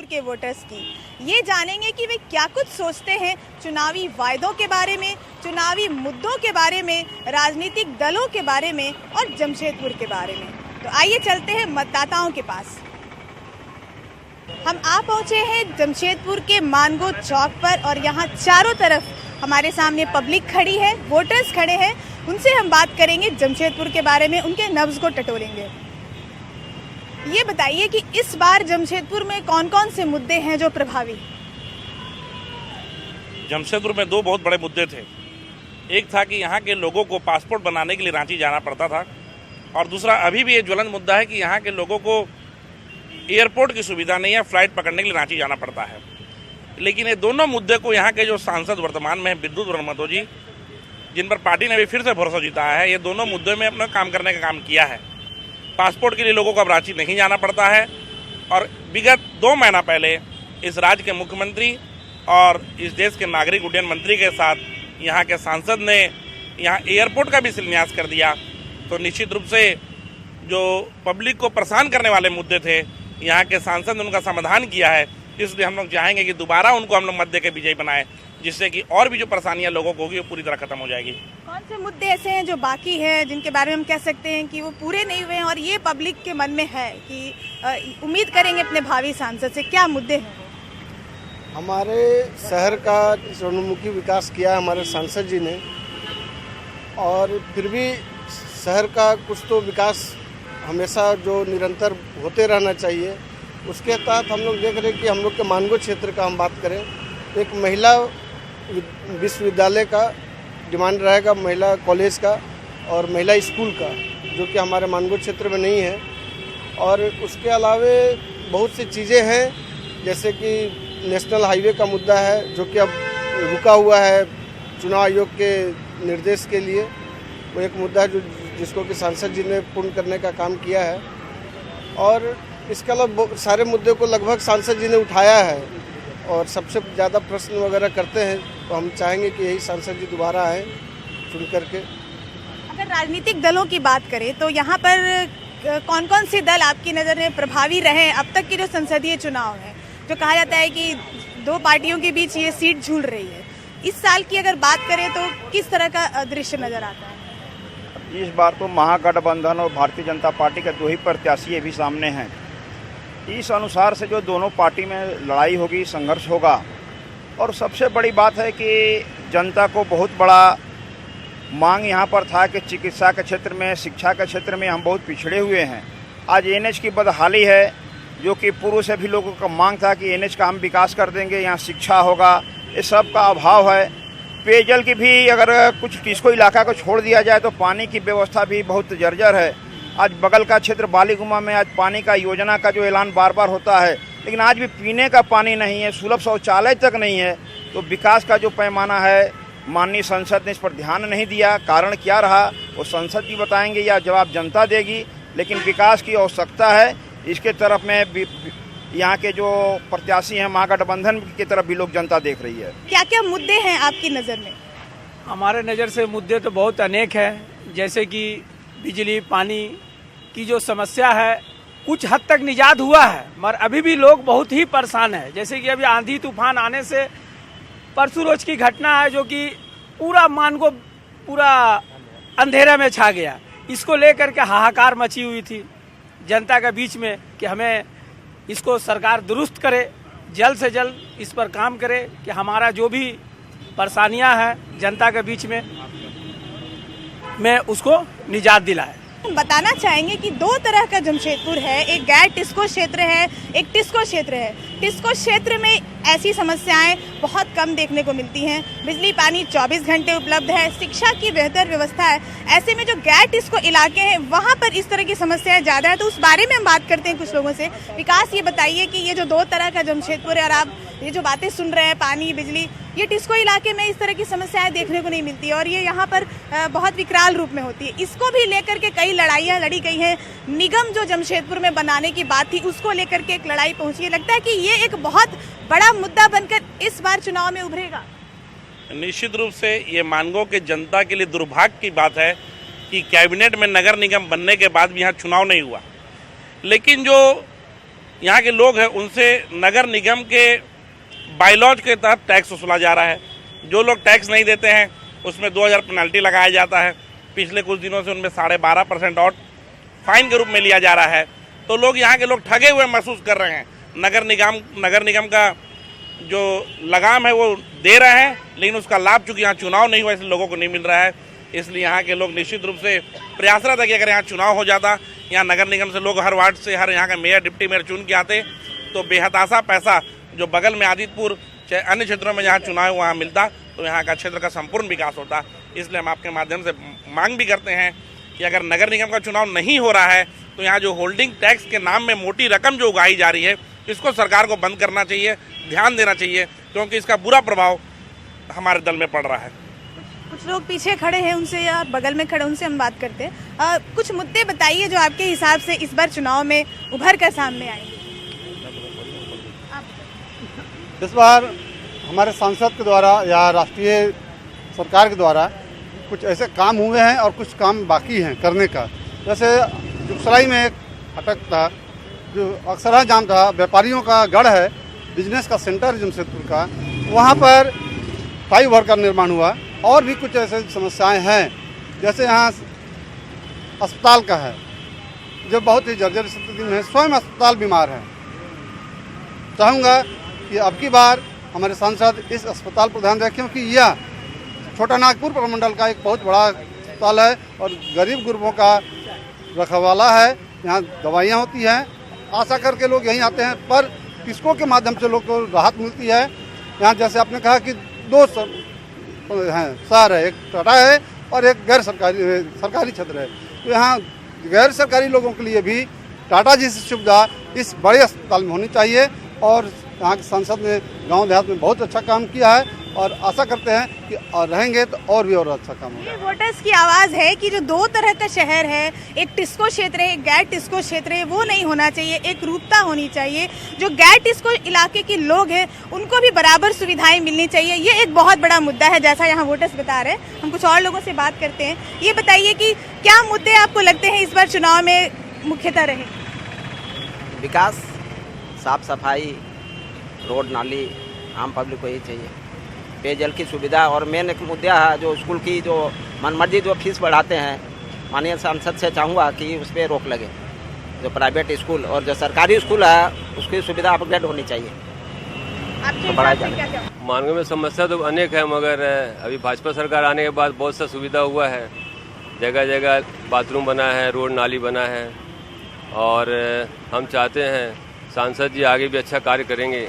के वोटर्स की। ये जानेंगे कि वे क्या कुछ सोचते हैं चुनावी वायदों के बारे में, चुनावी मुद्दों के बारे में, राजनीतिक दलों के बारे में और जमशेदपुर के बारे में। तो आइए चलते हैं मतदाताओं के पास। हम आ पहुंचे हैं जमशेदपुर के मानगो चौक पर और यहाँ चारों तरफ हमारे सामने पब्लिक खड़ी है, वोटर्स खड़े हैं। उनसे हम बात करेंगे जमशेदपुर के बारे में, उनके नब्ज को टटोलेंगे। ये बताइए कि इस बार जमशेदपुर में कौन कौन से मुद्दे हैं जो प्रभावी? जमशेदपुर में दो बहुत बड़े मुद्दे थे। एक था कि यहाँ के लोगों को पासपोर्ट बनाने के लिए रांची जाना पड़ता था, और दूसरा अभी भी ये ज्वलंत मुद्दा है कि यहाँ के लोगों को एयरपोर्ट की सुविधा नहीं है, फ्लाइट पकड़ने के लिए रांची जाना पड़ता है। लेकिन ये दोनों मुद्दे को यहाँ के जो सांसद वर्तमान में विद्युत ब्रह्मतो जी, जिन पर पार्टी ने भी फिर से भरोसा जिताया है, ये दोनों मुद्दों में अपना काम करने का काम किया है। पासपोर्ट के लिए लोगों को अब रांची नहीं जाना पड़ता है, और विगत 2 महीना पहले इस राज्य के मुख्यमंत्री और इस देश के नागरिक उड्डयन मंत्री के साथ यहाँ के सांसद ने यहाँ एयरपोर्ट का भी शिलान्यास कर दिया। तो निश्चित रूप से जो पब्लिक को परेशान करने वाले मुद्दे थे, यहाँ के सांसद ने उनका समाधान किया है। इसलिए हम लोग चाहेंगे कि दोबारा उनको हम लोग मत दे के विजयी बनाएं, जिससे कि और भी जो परेशानियां लोगों को होगी वो पूरी तरह खत्म हो जाएगी। कौन से मुद्दे ऐसे हैं जो बाकी हैं, जिनके बारे में हम कह सकते हैं कि वो पूरे नहीं हुए हैं और ये पब्लिक के मन में है कि उम्मीद करेंगे अपने भावी सांसद से? क्या मुद्दे हैं? हमारे शहर का सर्वमुखी विकास किया हमारे सांसद जी ने, और फिर भी शहर का कुछ तो विकास हमेशा जो निरंतर होते रहना चाहिए। उसके तहत हम लोग देख रहे हैं कि हम लोग के मानगो क्षेत्र का हम बात करें तो एक महिला विश्वविद्यालय का डिमांड रहेगा, महिला कॉलेज का और महिला स्कूल का, जो कि हमारे मानगो क्षेत्र में नहीं है। और उसके अलावे बहुत सी चीज़ें हैं, जैसे कि नेशनल हाईवे का मुद्दा है जो कि अब रुका हुआ है चुनाव आयोग के निर्देश के लिए। वो एक मुद्दा है जिसको कि सांसद जी ने पूर्ण करने का काम किया है। और इसके अलावा सारे मुद्दे को लगभग सांसद जी ने उठाया है, और सबसे ज़्यादा प्रश्न वगैरह करते हैं। तो हम चाहेंगे कि यही सांसद जी दोबारा आएँ चुन करके। अगर राजनीतिक दलों की बात करें तो यहाँ पर कौन कौन से दल आपकी नज़र में प्रभावी रहे अब तक के जो संसदीय चुनाव है? जो कहा जाता है कि 2 पार्टियों के बीच ये सीट झूल रही है, इस साल की अगर बात करें तो किस तरह का दृश्य नज़र आता है? इस बार तो महागठबंधन और भारतीय जनता पार्टी के 2 ही प्रत्याशी अभी सामने हैं। इस अनुसार से जो दोनों पार्टी में लड़ाई होगी, संघर्ष होगा। और सबसे बड़ी बात है कि जनता को बहुत बड़ा मांग यहाँ पर था कि चिकित्सा के क्षेत्र में, शिक्षा के क्षेत्र में हम बहुत पिछड़े हुए हैं। आज NH की बदहाली है, जो कि पूर्व से भी लोगों का मांग था कि NH का हम विकास कर देंगे, यहाँ शिक्षा होगा, ये सब का अभाव है। पेयजल की भी अगर कुछ टिस्को इलाका को छोड़ दिया जाए तो पानी की व्यवस्था भी बहुत जर्जर है। आज बगल का क्षेत्र बालीगुमा में आज पानी का योजना का जो ऐलान बार बार होता है, लेकिन आज भी पीने का पानी नहीं है, सुलभ शौचालय तक नहीं है। तो विकास का जो पैमाना है, माननीय संसद ने इस पर ध्यान नहीं दिया। कारण क्या रहा वो संसद जी बताएंगे या जवाब जनता देगी। लेकिन विकास की आवश्यकता है, इसके तरफ में यहाँ के जो प्रत्याशी हैं महागठबंधन की तरफ भी लोग जनता देख रही है। क्या क्या मुद्दे हैं आपकी नज़र में? हमारे नज़र से मुद्दे तो बहुत अनेक हैं, जैसे कि बिजली पानी की जो समस्या है कुछ हद तक निजात हुआ है, मगर अभी भी लोग बहुत ही परेशान हैं। जैसे कि अभी आंधी तूफान आने से परसों रोज की घटना है, जो कि पूरा मानगो पूरा अंधेरे में छा गया। इसको लेकर के हाहाकार मची हुई थी जनता के बीच में कि हमें इसको सरकार दुरुस्त करे, जल्द से जल्द इस पर काम करे कि हमारा जो भी परेशानियां हैं जनता के बीच में उसको निजात दिलाए। बताना चाहेंगे कि 2 तरह का जमशेदपुर है, एक गैर टिस्को क्षेत्र है, एक टिस्को क्षेत्र है। टिस्को क्षेत्र में ऐसी समस्याएं बहुत कम देखने को मिलती हैं, बिजली पानी 24 घंटे उपलब्ध है, शिक्षा की बेहतर व्यवस्था है। ऐसे में जो गैर टिस्को इलाके हैं वहां पर इस तरह की समस्याएं ज़्यादा है। तो उस बारे में हम बात करते हैं कुछ लोगों से। विकास, ये बताइए कि ये जो 2 तरह का जमशेदपुर है और आप ये जो बातें सुन रहे हैं, पानी बिजली, ये टिस्को इलाके में इस तरह की समस्याएं देखने को नहीं मिलती और ये यहाँ पर बहुत विकराल रूप में होती है। इसको भी लेकर के कई लड़ाइयाँ लड़ी गई हैं। निगम जो जमशेदपुर में बनाने की बात थी उसको लेकर के एक लड़ाई पहुंची है। लगता है कि ये एक बहुत बड़ा मुद्दा बनकर इस बार चुनाव में उभरेगा। निश्चित रूप से ये मानगो के जनता के लिए दुर्भाग्य की बात है कि कैबिनेट में नगर निगम बनने के बाद भी यहाँ चुनाव नहीं हुआ। लेकिन जो यहाँ के लोग हैं उनसे नगर निगम के बायलॉज के तहत टैक्स वसूला जा रहा है। जो लोग टैक्स नहीं देते हैं उसमें 2000 पेनल्टी लगाया जाता है। पिछले कुछ दिनों से उनमें 12.5% और फाइन के रूप में लिया जा रहा है। तो लोग यहाँ के लोग ठगे हुए महसूस कर रहे हैं। नगर निगम का जो लगाम है वो दे रहे हैं, लेकिन उसका लाभ चूंकि यहाँ चुनाव नहीं हुआ इसलिए लोगों को नहीं मिल रहा है। इसलिए यहाँ के लोग निश्चित रूप से प्रयासरत है कि अगर यहाँ चुनाव हो जाता, यहाँ नगर निगम से लोग हर वार्ड से हर यहाँ का मेयर डिप्टी मेयर चुन के आते, तो बेहताशा पैसा जो बगल में आदितपुर चाहे अन्य क्षेत्रों में जहाँ चुनाव वहाँ मिलता, तो यहाँ का क्षेत्र का संपूर्ण विकास होता। इसलिए हम आपके माध्यम से मांग भी करते हैं कि अगर नगर निगम का चुनाव नहीं हो रहा है तो यहाँ जो होल्डिंग टैक्स के नाम में मोटी रकम जो उगाई जा रही है, इसको सरकार को बंद करना चाहिए, ध्यान देना चाहिए, क्योंकि इसका बुरा प्रभाव हमारे दल में पड़ रहा है। कुछ लोग पीछे खड़े हैं उनसे या बगल में खड़े उनसे हम बात करते हैं। कुछ मुद्दे बताइए जो आपके हिसाब से इस बार चुनाव में उभर कर सामने आएंगे। इस बार हमारे सांसद के द्वारा या राष्ट्रीय सरकार के द्वारा कुछ ऐसे काम हुए हैं और कुछ काम बाकी हैं करने का। जैसे जुगसराई में एक अटक था, जो अक्सर जाम था, व्यापारियों का गढ़ है, बिजनेस का सेंटर जमशेदपुर का, वहाँ पर फ्लाईओवर का निर्माण हुआ। और भी कुछ ऐसे समस्याएं हैं, जैसे यहाँ अस्पताल का है जो बहुत ही जर्जर स्थिति में है, स्वयं अस्पताल बीमार है। चाहूँगा कि अब की बार हमारे सांसद इस अस्पताल पर ध्यान दें, क्योंकि यह छोटा नागपुर प्रमंडल का एक बहुत बड़ा अस्पताल है और गरीब गुरबों का रखवाला है। यहाँ दवाइयाँ होती हैं, आशा करके लोग यहीं आते हैं, पर किसको के माध्यम से लोग को राहत मिलती है। यहाँ जैसे आपने कहा कि 2 हैं, शहर है, एक टाटा है और एक गैर सरकारी क्षेत्र है। तो यहाँ गैर सरकारी लोगों के लिए भी टाटा जैसी सुविधा इस बड़े अस्पताल में होनी चाहिए। और यहाँ के सांसद ने गांव देहात में बहुत अच्छा काम किया है और आशा करते हैं कि और रहेंगे तो और भी और अच्छा काम होगा। ये वोटर्स की आवाज़ है कि जो 2 तरह का शहर है, एक टिस्को क्षेत्र है, एक गैर टिस्को क्षेत्र है, वो नहीं होना चाहिए। एक रूपता होनी चाहिए। जो गैर टिस्को इलाके के लोग हैं उनको भी बराबर सुविधाएं मिलनी चाहिए। ये एक बहुत बड़ा मुद्दा है, जैसा यहाँ वोटर्स बता रहे हैं। हम कुछ और लोगों से बात करते हैं। ये बताइए कि क्या मुद्दे आपको लगते हैं इस बार चुनाव में मुख्यतः रहे? विकास, साफ सफाई, रोड नाली, आम पब्लिक को यही चाहिए। पेयजल की सुविधा और मेन एक मुद्दा है जो स्कूल की जो मनमर्जी जो फीस बढ़ाते हैं, माननीय सांसद से चाहूँगा कि उस पर रोक लगे। जो प्राइवेट स्कूल और जो सरकारी स्कूल है उसकी सुविधा अपग्रेड होनी चाहिए। आपके बढ़ाया हिसाब से जाए। क्या? मानगो में समस्या तो अनेक है, मगर अभी भाजपा सरकार आने के बाद बहुत सा सुविधा हुआ है। जगह जगह बाथरूम बना है, रोड नाली बना है, और हम चाहते हैं सांसद जी आगे भी अच्छा कार्य करेंगे।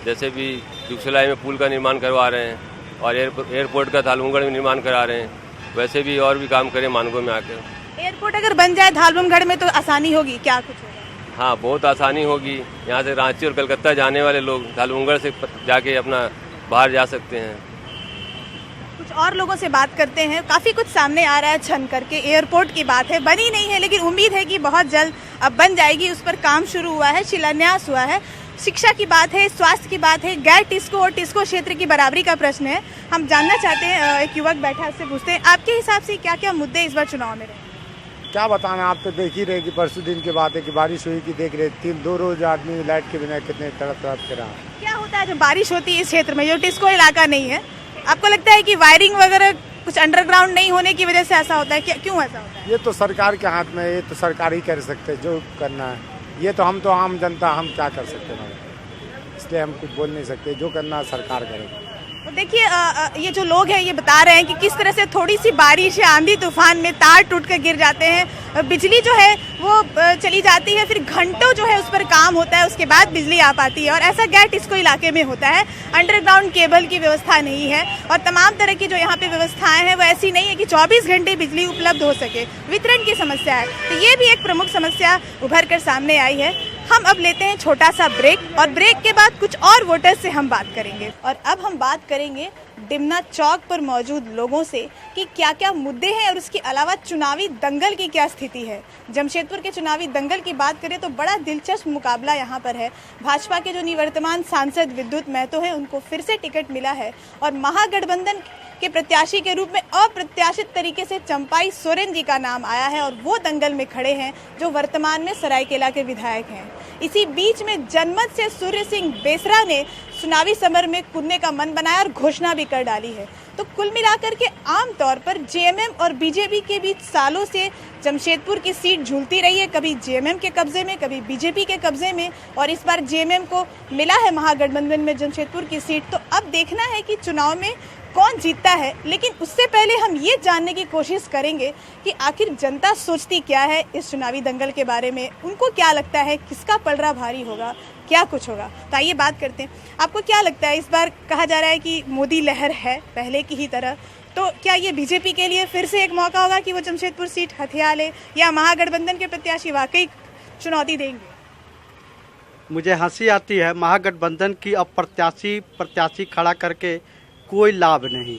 जैसे भी जुगसलाई में पुल का निर्माण करवा रहे हैं और एयरपोर्ट का धालुमगढ़ में निर्माण करा रहे हैं, वैसे भी और भी काम करें मानगो में आकर। एयरपोर्ट अगर बन जाए धालुमगढ़ में तो आसानी होगी, क्या कुछ होगा? हाँ, बहुत आसानी होगी। यहाँ से रांची और कलकत्ता जाने वाले लोग धालुमगढ़ से जाके अपना बाहर जा सकते हैं। कुछ और लोगों से बात करते हैं। काफ़ी कुछ सामने आ रहा है छन करके। एयरपोर्ट की बात है, बनी नहीं है, लेकिन उम्मीद है कि बहुत जल्द अब बन जाएगी। उस पर काम शुरू हुआ है, शिलान्यास हुआ है। शिक्षा की बात है, स्वास्थ्य की बात है, गैर टिस्को और टिस्को क्षेत्र की बराबरी का प्रश्न है। हम जानना चाहते हैं, एक युवक बैठा है, उससे पूछते हैं आपके हिसाब से क्या क्या मुद्दे इस बार चुनाव में रहे? क्या बताना, आप तो देख ही रहे कि परसों दिन की बात है कि बारिश हुई कि देख रहे 2 रोज आदमी लाइट के बिना कितने तड़प के रहा। क्या होता है जब बारिश होती है इस क्षेत्र में जो टिस्को इलाका नहीं है? आपको लगता है कि वायरिंग वगैरह कुछ अंडरग्राउंड नहीं होने की वजह से ऐसा होता है? क्यों ऐसा होता है? ये तो सरकार के हाथ में है, ये तो सरकार ही कर सकते हैं जो करना है। ये तो हम तो आम जनता, हम क्या कर सकते हैं, इसलिए हम कुछ बोल नहीं सकते। जो करना सरकार करेगी। तो देखिए, ये जो लोग हैं ये बता रहे हैं कि किस तरह से थोड़ी सी बारिश या आंधी तूफान में तार टूट कर गिर जाते हैं, बिजली जो है वो चली जाती है, फिर घंटों जो है उस पर काम होता है, उसके बाद बिजली आ पाती है। और ऐसा गैर टिस्को इलाके में होता है। अंडरग्राउंड केबल की व्यवस्था नहीं है और तमाम तरह की जो यहाँ पे व्यवस्थाएं हैं वो ऐसी नहीं है कि 24 घंटे बिजली उपलब्ध हो सके। वितरण की समस्या है, तो ये भी एक प्रमुख समस्या उभर कर सामने आई है। हम अब लेते हैं छोटा सा ब्रेक और ब्रेक के बाद कुछ और वोटर्स से हम बात करेंगे। और अब हम बात करेंगे डिमना चौक पर मौजूद लोगों से कि क्या क्या मुद्दे हैं और उसके अलावा चुनावी दंगल की क्या स्थिति है। जमशेदपुर के चुनावी दंगल की बात करें तो बड़ा दिलचस्प मुकाबला यहाँ पर है। भाजपा के जो निवर्तमान सांसद विद्युत महतो हैं, उनको फिर से टिकट मिला है और महागठबंधन के प्रत्याशी के रूप में अप्रत्याशित तरीके से चंपाई सोरेन जी का नाम आया है और वो दंगल में खड़े हैं जो वर्तमान में सरायकेला के विधायक हैं। इसी बीच में जनमत से सूर्य सिंह बेसरा ने चुनावी समर में कूदने का मन बनाया और घोषणा भी कर डाली है। तो कुल मिलाकर के आम तौर पर जेएमएम और बीजेपी के बीच सालों से जमशेदपुर की सीट झूलती रही है, कभी जेएमएम के कब्जे में, कभी बीजेपी के कब्जे में, और इस बार जेएमएम को मिला है महागठबंधन में जमशेदपुर की सीट। तो अब देखना है कि चुनाव में कौन जीतता है। लेकिन उससे पहले हम ये जानने की कोशिश करेंगे कि आखिर जनता सोचती क्या है इस चुनावी दंगल के बारे में, उनको क्या लगता है, किसका पलड़ा भारी होगा, क्या कुछ होगा। तो आइए बात करते हैं। आपको क्या लगता है, इस बार कहा जा रहा है कि मोदी लहर है पहले की ही तरह, तो क्या ये बीजेपी के लिए फिर से एक मौका होगा कि वो जमशेदपुर सीट हथिया ले, या महागठबंधन के प्रत्याशी वाकई चुनौती देंगे? मुझे हंसी आती है, महागठबंधन की अब प्रत्याशी खड़ा करके कोई लाभ नहीं।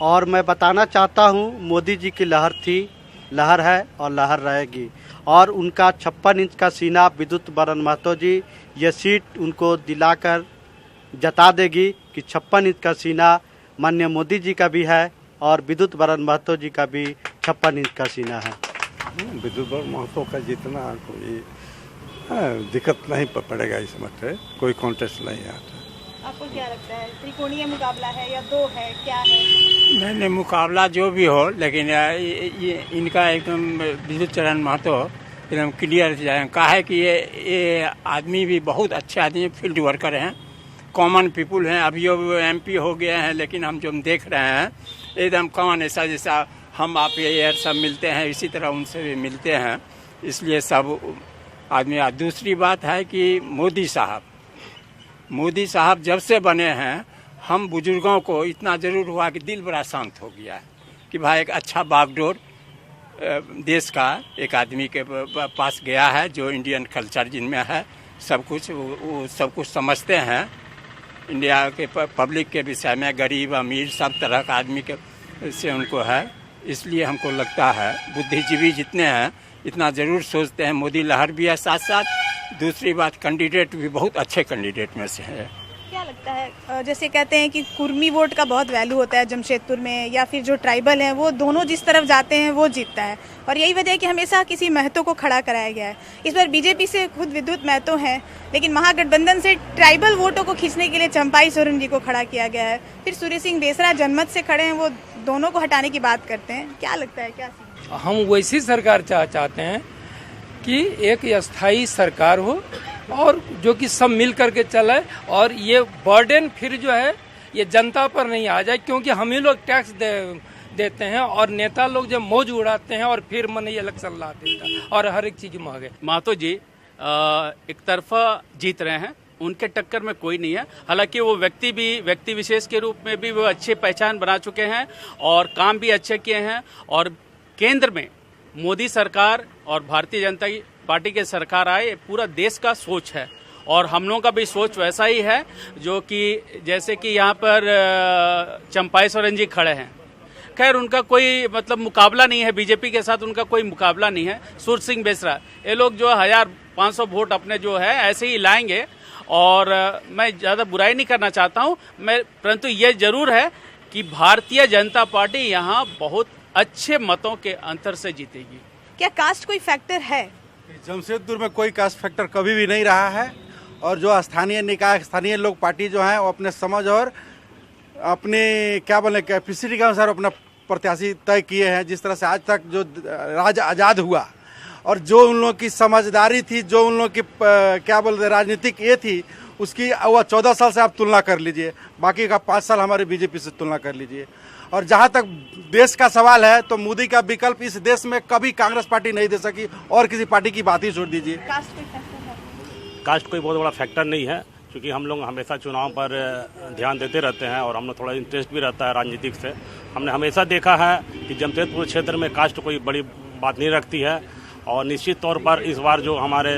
और मैं बताना चाहता हूं, मोदी जी की लहर थी, लहर है और लहर रहेगी। और उनका 56 इंच का सीना विद्युत बरन महतो जी ये सीट उनको दिलाकर जता देगी कि 56 इंच का सीना माननीय मोदी जी का भी है और विद्युत बरन महतो जी का भी 56 इंच का सीना है। विद्युत बरन महतो का जितना कोई दिक्कत नहीं पड़ेगा, इस मत कोई कॉन्टेस्ट नहीं आता। आपको क्या लगता है, त्रिकोणीय मुकाबला है या दो है, क्या है? नहीं, मुकाबला जो भी हो, लेकिन ये इनका एकदम विद्युत चरण महतो एकदम क्लियर कहा है कि ये आदमी भी बहुत अच्छे आदमी, फील्ड वर्कर हैं, कॉमन पीपुल हैं। अभी वो एमपी हो गए हैं, लेकिन हम जो देख रहे हैं एकदम कॉमन, ऐसा जैसा हम आप ये सब मिलते हैं इसी तरह उनसे भी मिलते हैं, इसलिए सब आदमी। दूसरी बात है कि मोदी साहब जब से बने हैं, हम बुजुर्गों को इतना ज़रूर हुआ कि दिल बड़ा शांत हो गया है कि भाई एक अच्छा बागडोर देश का एक आदमी के पास गया है, जो इंडियन कल्चर जिनमें है सब कुछ, वो सब कुछ समझते हैं इंडिया के पब्लिक के विषय में, गरीब अमीर सब तरह का आदमी के से उनको है। इसलिए हमको लगता है बुद्धिजीवी जितने हैं इतना ज़रूर सोचते हैं। मोदी लहर भी है, साथ साथ दूसरी बात कैंडिडेट भी बहुत अच्छे कैंडिडेट में से है। क्या लगता है, जैसे कहते हैं कि कुर्मी वोट का बहुत वैल्यू होता है जमशेदपुर में, या फिर जो ट्राइबल हैं वो दोनों जिस तरफ जाते हैं वो जीतता है, और यही वजह है कि हमेशा किसी महतो को खड़ा कराया गया है। इस बार बीजेपी से खुद विद्युत महतो हैं, लेकिन महागठबंधन से ट्राइबल वोटों को खींचने के लिए चंपाई सोरेन जी को खड़ा किया गया है। फिर सूर्य सिंह बेसरा जनमत से खड़े हैं, वो दोनों को हटाने की बात करते हैं। क्या लगता है, क्या? हम वैसी सरकार चाहते हैं कि एक स्थायी सरकार हो और जो कि सब मिल करके चले, और ये बर्डन फिर जो है ये जनता पर नहीं आ जाए, क्योंकि हम ही लोग टैक्स देते हैं और नेता लोग जब मौज उड़ाते हैं और फिर मन ये इलेक्शन ला देता है और हर एक चीज महंगे। महतो जी एक तरफा जीत रहे हैं, उनके टक्कर में कोई नहीं है। हालांकि वो व्यक्ति विशेष के रूप में भी वो अच्छे पहचान बना चुके हैं और काम भी अच्छे किए हैं, और केंद्र में मोदी सरकार और भारतीय जनता पार्टी के सरकार आए, पूरा देश का सोच है और हम लोगों का भी सोच वैसा ही है, जो कि जैसे कि यहाँ पर चंपाई सोरेन जी खड़े हैं। खैर उनका कोई मतलब मुकाबला नहीं है, बीजेपी के साथ उनका कोई मुकाबला नहीं है। सूर्य सिंह बेसरा ये लोग जो 1500 वोट अपने जो है ऐसे ही लाएंगे, और मैं ज़्यादा बुराई नहीं करना चाहता हूँ मैं, परंतु ये जरूर है कि भारतीय जनता पार्टी यहाँ बहुत अच्छे मतों के अंतर से जीतेगी। क्या कास्ट कोई फैक्टर है? जमशेदपुर में कोई कास्ट फैक्टर कभी भी नहीं रहा है, और जो स्थानीय निकाय, स्थानीय लोग पार्टी जो है वो अपने समझ और अपने क्या बोले कैपेसिटी के अनुसार अपना प्रत्याशी तय किए हैं। जिस तरह से आज तक जो राज्य आज़ाद हुआ और जो उन लोगों की समझदारी थी, जो उन लोगों की क्या बोलते राजनीतिक ये थी, उसकी वह 14 साल से आप तुलना कर लीजिए, बाकी का 5 साल हमारे बीजेपी से तुलना कर लीजिए। और जहाँ तक देश का सवाल है तो मोदी का विकल्प इस देश में कभी कांग्रेस पार्टी नहीं दे सकी, और किसी पार्टी की बात ही छोड़ दीजिए। कास्ट कोई बहुत बड़ा फैक्टर नहीं है, क्योंकि हम लोग हमेशा चुनाव पर ध्यान देते रहते हैं और हम लोग थोड़ा इंटरेस्ट भी रहता है राजनीतिक से। हमने हमेशा देखा है कि जमशेदपुर क्षेत्र में कास्ट कोई बड़ी बात नहीं रखती है, और निश्चित तौर पर इस बार जो हमारे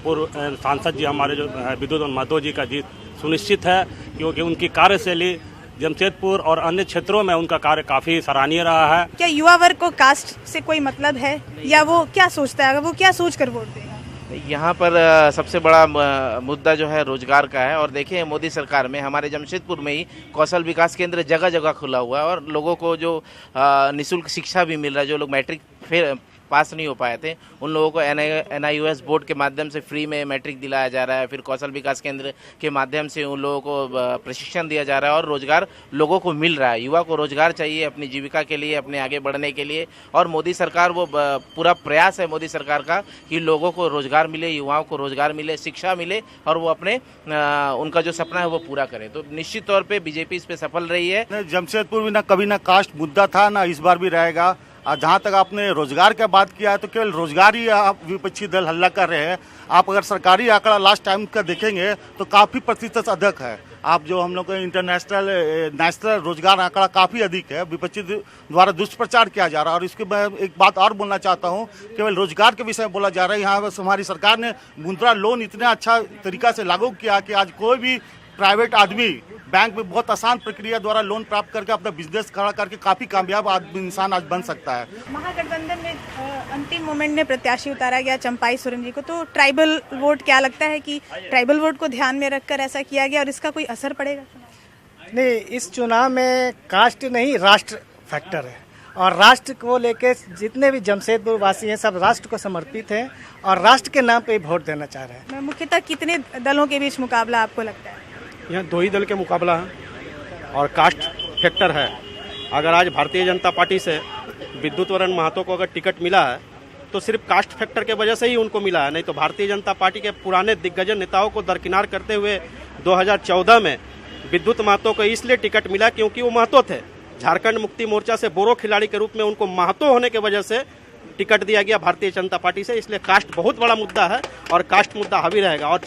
पूर्व सांसद जी हमारे जो विद्युत महतो जी का जीत सुनिश्चित है, क्योंकि उनकी कार्यशैली जमशेदपुर और अन्य क्षेत्रों में उनका कार्य काफ़ी सराहनीय रहा है। क्या युवा वर्ग को कास्ट से कोई मतलब है, या वो क्या सोचता है, वो क्या सोच कर वोट देगा? यहाँ पर सबसे बड़ा मुद्दा जो है रोजगार का है। और देखिए मोदी सरकार में हमारे जमशेदपुर में ही कौशल विकास केंद्र जगह जगह खुला हुआ है और लोगों को जो निःशुल्क शिक्षा भी मिल रहा है। जो लोग मैट्रिक फिर पास नहीं हो पाए थे उन लोगों को NIOS बोर्ड के माध्यम से फ्री में मैट्रिक दिलाया जा रहा है। फिर कौशल विकास केंद्र के माध्यम से उन लोगों को प्रशिक्षण दिया जा रहा है और रोजगार लोगों को मिल रहा है। युवा को रोजगार चाहिए अपनी जीविका के लिए, अपने आगे बढ़ने के लिए। और मोदी सरकार वो पूरा प्रयास है मोदी सरकार का कि लोगों को रोजगार मिले, युवाओं को रोजगार मिले, शिक्षा मिले और वो अपने उनका जो सपना है वो पूरा करें। तो निश्चित तौर पर बीजेपी इस पर सफल रही है। जमशेदपुर में कभी ना कास्ट मुद्दा था, ना इस बार भी रहेगा। जहाँ तक आपने रोजगार का बात किया है तो केवल रोजगार ही आप विपक्षी दल हल्ला कर रहे हैं। आप अगर सरकारी आंकड़ा लास्ट टाइम का देखेंगे तो काफ़ी प्रतिशत अधिक है। आप जो हम लोग का नेशनल रोजगार आंकड़ा काफ़ी अधिक है, विपक्षी द्वारा दुष्प्रचार किया जा रहा है। और इसके मैं एक बात और बोलना चाहता हूँ, केवल रोजगार के विषय में बोला जा रहा है। यहाँ बस हमारी सरकार ने मुद्रा लोन इतना अच्छा तरीका से लागू किया कि आज कोई भी प्राइवेट आदमी बैंक में बहुत आसान प्रक्रिया द्वारा लोन प्राप्त करके अपना बिजनेस खड़ा करके काफी कामयाब इंसान आज बन सकता है। महागठबंधन में अंतिम मोमेंट में प्रत्याशी उतारा गया चंपाई सोरेन जी को, तो ट्राइबल वोट, क्या लगता है कि ट्राइबल वोट को ध्यान में रखकर ऐसा किया गया और इसका कोई असर पड़ेगा? नहीं, इस चुनाव में कास्ट नहीं राष्ट्र फैक्टर है और राष्ट्र को लेके जितने भी जमशेदपुर वासी हैं सब राष्ट्र को समर्पित हैं और राष्ट्र के नाम पे वोट देना चाह रहे हैं। मुख्यतः कितने दलों के बीच मुकाबला आपको लगता है? यहाँ 2 ही दल के मुकाबला है और कास्ट फैक्टर है। अगर आज भारतीय जनता पार्टी से विद्युत वरण महतो को अगर टिकट मिला है तो सिर्फ कास्ट फैक्टर के वजह से ही उनको मिला है, नहीं तो भारतीय जनता पार्टी के पुराने दिग्गज नेताओं को दरकिनार करते हुए 2014 में विद्युत महतो को इसलिए टिकट मिला क्योंकि वो महतो थे। झारखंड मुक्ति मोर्चा से बोरो खिलाड़ी के रूप में उनको महतो होने की वजह से टिकट दिया गया भारतीय जनता पार्टी से। इसलिए कास्ट बहुत बड़ा मुद्दा है और कास्ट मुद्दा हावी रहेगा। और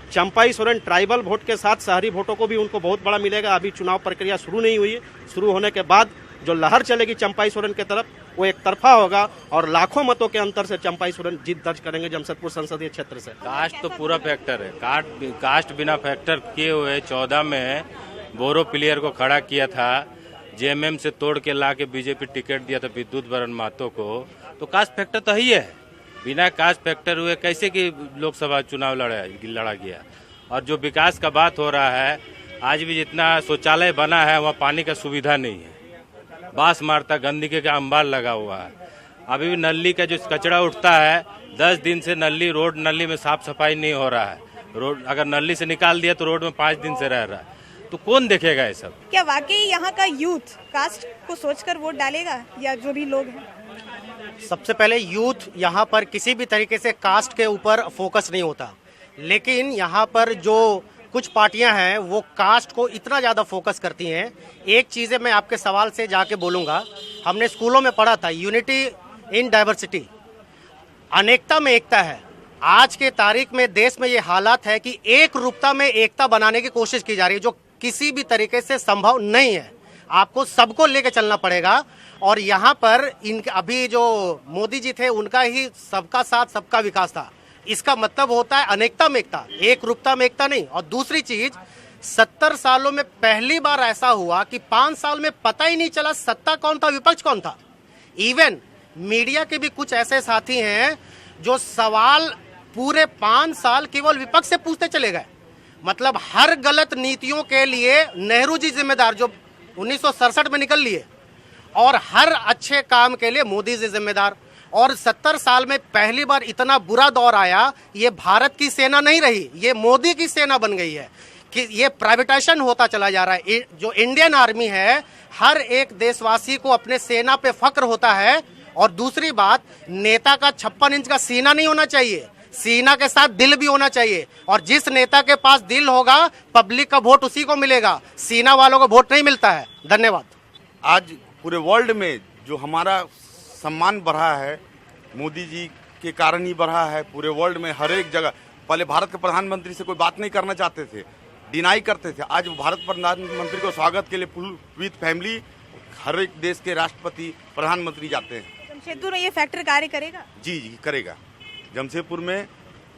चंपाई सोरेन ट्राइबल वोट के साथ शहरी वोटों को भी उनको बहुत बड़ा मिलेगा। अभी चुनाव प्रक्रिया शुरू नहीं हुई है, शुरू होने के बाद जो लहर चलेगी चंपाई सोरेन के तरफ वो एक तरफा होगा और लाखों मतों के अंतर से चंपाई सोरेन जीत दर्ज करेंगे जमशेदपुर संसदीय क्षेत्र से। कास्ट तो पूरा फैक्टर है, कास्ट बिना फैक्टर किए हुए 14 में बोरो प्लेयर को खड़ा किया था, JMM से तोड़ के ला के बीजेपी टिकट दिया था विद्युत वरण महतो को, तो कास्ट फैक्टर तो ही है। बिना कास्ट फैक्टर हुए कैसे कि लोकसभा चुनाव लड़ा गया। और जो विकास का बात हो रहा है, आज भी जितना शौचालय बना है वहाँ पानी का सुविधा नहीं है, बांस मारता, गंदगी का अंबार लगा हुआ है। अभी भी नली का जो कचरा उठता है 10 दिन से रोड नली में साफ सफाई नहीं हो रहा है। रोड अगर नली से निकाल दिया तो रोड में 5 दिन से रह रहा है, तो कौन देखेगा ये सब? क्या वाकई यहाँ का यूथ कास्ट को सोचकर वोट डालेगा या जो भी लोग हैं? सबसे पहले यूथ यहाँ पर किसी भी तरीके से कास्ट के ऊपर फोकस नहीं होता, लेकिन यहाँ पर जो कुछ पार्टियां हैं वो कास्ट को इतना ज़्यादा फोकस करती हैं। एक चीज़ें मैं आपके सवाल से जाके बोलूँगा, हमने स्कूलों में पढ़ा था यूनिटी इन डाइवर्सिटी, अनेकता में एकता है। आज के तारीख में देश में ये हालात है कि एक रूपता में एकता बनाने की कोशिश की जा रही है, जो किसी भी तरीके से संभव नहीं है। आपको सबको लेके चलना पड़ेगा और यहाँ पर इनके अभी जो मोदी जी थे उनका ही सबका साथ सबका विकास था। इसका मतलब होता है अनेकता में एकता, एक रूपता में एकता नहीं। और दूसरी चीज, 70 सालों में पहली बार ऐसा हुआ कि 5 साल में पता ही नहीं चला सत्ता कौन था विपक्ष कौन था। इवन मीडिया के भी कुछ ऐसे साथी हैं जो सवाल पूरे 5 साल केवल विपक्ष से पूछते चले गए। मतलब हर गलत नीतियों के लिए नेहरू जी जिम्मेदार, जो 1967 में निकल लिए, और हर अच्छे काम के लिए मोदी जी जिम्मेदार। और 70 साल में पहली बार इतना बुरा दौर आया, ये भारत की सेना नहीं रही, ये मोदी की सेना बन गई है कि ये प्राइवेटाइजेशन होता चला जा रहा है। जो इंडियन आर्मी है, हर एक देशवासी को अपने सेना पे फक्र होता है। और दूसरी बात, नेता का 56 इंच का सीना नहीं होना चाहिए, सीना के साथ दिल भी होना चाहिए। और जिस नेता के पास दिल होगा, पब्लिक का वोट उसी को मिलेगा, सीना वालों को वोट नहीं मिलता है। धन्यवाद। आज पूरे वर्ल्ड में जो हमारा सम्मान बढ़ा है, मोदी जी के कारण ही बढ़ा है। पूरे वर्ल्ड में हर एक जगह, पहले भारत के प्रधानमंत्री से कोई बात नहीं करना चाहते थे, डिनाई करते थे। आज भारत प्रधानमंत्री को स्वागत के लिए विद फैमिली हर एक देश के राष्ट्रपति प्रधानमंत्री जाते हैं। जमशेदपुर में ये फैक्टर कार्य करेगा? जी करेगा। जमशेदपुर में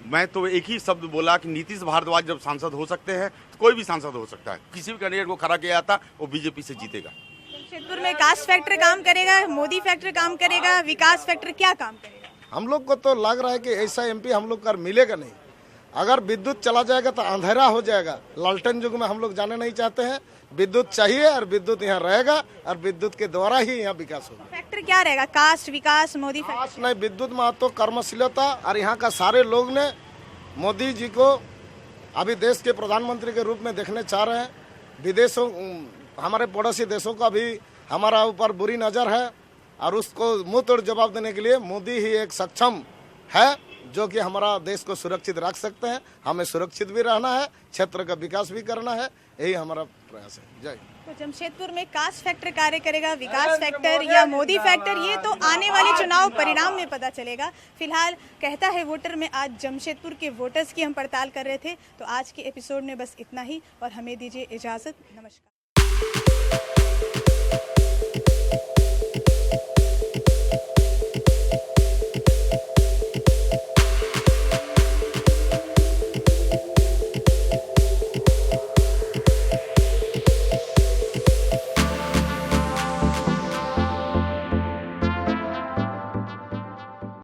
मैं तो एक ही शब्द बोला कि नीतीश भारद्वाज जब सांसद हो सकते हैं तो कोई भी सांसद हो सकता है। किसी भी कैंडिडेट को खड़ा किया जाता वो बीजेपी से जीतेगा। जमशेदपुर में कास्ट फैक्टर काम करेगा, मोदी फैक्टर काम करेगा, विकास फैक्टर क्या काम करेगा? हम लोग को तो लग रहा है कि ऐसा एमपी हम लोग का मिलेगा नहीं। अगर विद्युत चला जाएगा तो अंधेरा हो जाएगा। लालटेन युग में हम लोग जाने नहीं चाहते हैं। विद्युत चाहिए और विद्युत यहाँ रहेगा और विद्युत के द्वारा ही यहाँ विकास होगा। फैक्टर क्या रहेगा? कास्ट, विकास, मोदी फैक्टर? नहीं, विद्युत महत्व, कर्मशीलता और यहाँ का सारे लोग ने मोदी जी को अभी देश के प्रधानमंत्री के रूप में देखने चाह रहे हैं। विदेशों, हमारे पड़ोसी देशों का भी हमारा ऊपर बुरी नज़र है और उसको मुंह तोड़ जवाब देने के लिए मोदी ही एक सक्षम है जो कि हमारा देश को सुरक्षित रख सकते हैं। हमें सुरक्षित भी रहना है, क्षेत्र का विकास भी करना है, यही हमारा प्रयास है। जय। तो जमशेदपुर में कास्ट फैक्टर कार्य करेगा, विकास फैक्टर या मोदी फैक्टर, ये तो आने वाले चुनाव परिणाम में पता चलेगा। फिलहाल कहता है वोटर में आज जमशेदपुर के वोटर्स की हम पड़ताल कर रहे थे। तो आज के एपिसोड में बस इतना ही और हमें दीजिए इजाज़त। नमस्कार।